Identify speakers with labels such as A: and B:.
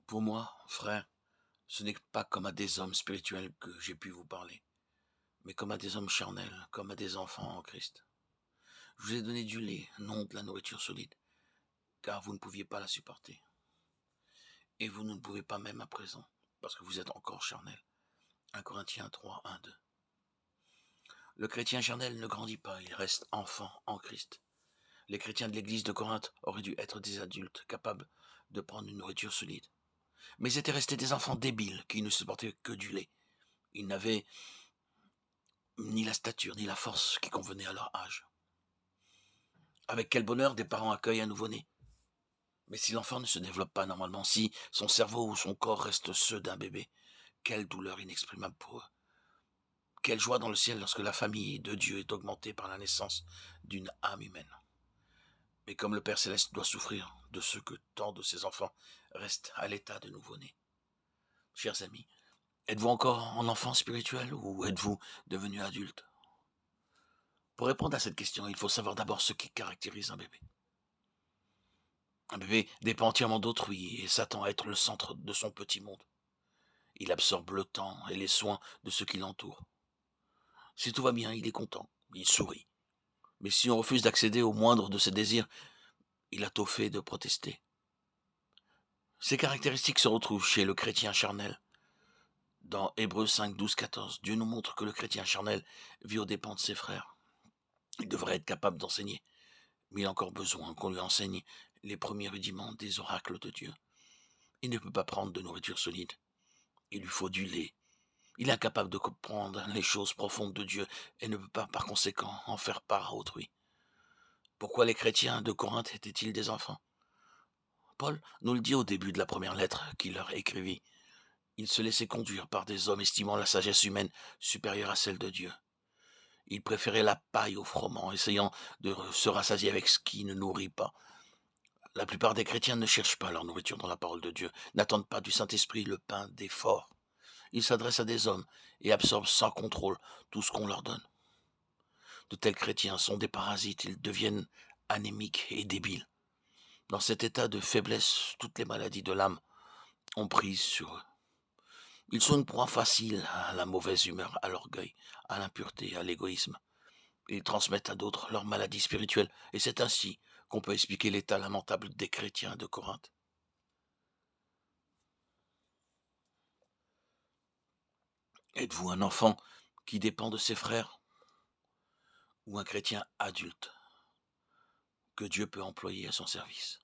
A: Pour moi, frère, ce n'est pas comme à des hommes spirituels que j'ai pu vous parler, mais comme à des hommes charnels, comme à des enfants en Christ. Je vous ai donné du lait, non de la nourriture solide, car vous ne pouviez pas la supporter. Et vous ne pouvez pas même à présent, parce que vous êtes encore charnel. 1 Corinthiens 3, 1, 2. Le chrétien charnel ne grandit pas, il reste enfant en Christ. Les chrétiens de l'église de Corinthe auraient dû être des adultes capables de prendre une nourriture solide. Mais ils étaient restés des enfants débiles qui ne supportaient que du lait. Ils n'avaient ni la stature ni la force qui convenait à leur âge. Avec quel bonheur des parents accueillent un nouveau-né. Mais si l'enfant ne se développe pas normalement, si son cerveau ou son corps restent ceux d'un bébé, quelle douleur inexprimable pour eux. Quelle joie dans le ciel lorsque la famille de Dieu est augmentée par la naissance d'une âme humaine. Mais comme le Père Céleste doit souffrir de ce que tant de ses enfants restent à l'état de nouveau-né. Chers amis, êtes-vous encore en enfant spirituel ou êtes-vous devenu adulte? Pour répondre à cette question, il faut savoir d'abord ce qui caractérise un bébé. Un bébé dépend entièrement d'autrui et s'attend à être le centre de son petit monde. Il absorbe le temps et les soins de ceux qui l'entourent. Si tout va bien, il est content, il sourit. Mais si on refuse d'accéder au moindre de ses désirs, il a tôt fait de protester. Ces caractéristiques se retrouvent chez le chrétien charnel. Dans Hébreux 5, 12, 14, Dieu nous montre que le chrétien charnel vit aux dépens de ses frères. Il devrait être capable d'enseigner, mais il a encore besoin qu'on lui enseigne les premiers rudiments des oracles de Dieu. Il ne peut pas prendre de nourriture solide. Il lui faut du lait. Il est incapable de comprendre les choses profondes de Dieu et ne peut pas par conséquent en faire part à autrui. Pourquoi les chrétiens de Corinthe étaient-ils des enfants? Paul nous le dit au début de la première lettre qu'il leur écrivit. Ils se laissaient conduire par des hommes estimant la sagesse humaine supérieure à celle de Dieu. Ils préféraient la paille au froment, essayant de se rassasier avec ce qui ne nourrit pas. La plupart des chrétiens ne cherchent pas leur nourriture dans la parole de Dieu, n'attendent pas du Saint-Esprit le pain d'effort. Ils s'adressent à des hommes et absorbent sans contrôle tout ce qu'on leur donne. De tels chrétiens sont des parasites, ils deviennent anémiques et débiles. Dans cet état de faiblesse, toutes les maladies de l'âme ont prise sur eux. Ils sont une proie facile à la mauvaise humeur, à l'orgueil, à l'impureté, à l'égoïsme. Ils transmettent à d'autres leurs maladies spirituelles, et c'est ainsi qu'on peut expliquer l'état lamentable des chrétiens de Corinthe. Êtes-vous un enfant qui dépend de ses frères ou un chrétien adulte que Dieu peut employer à son service?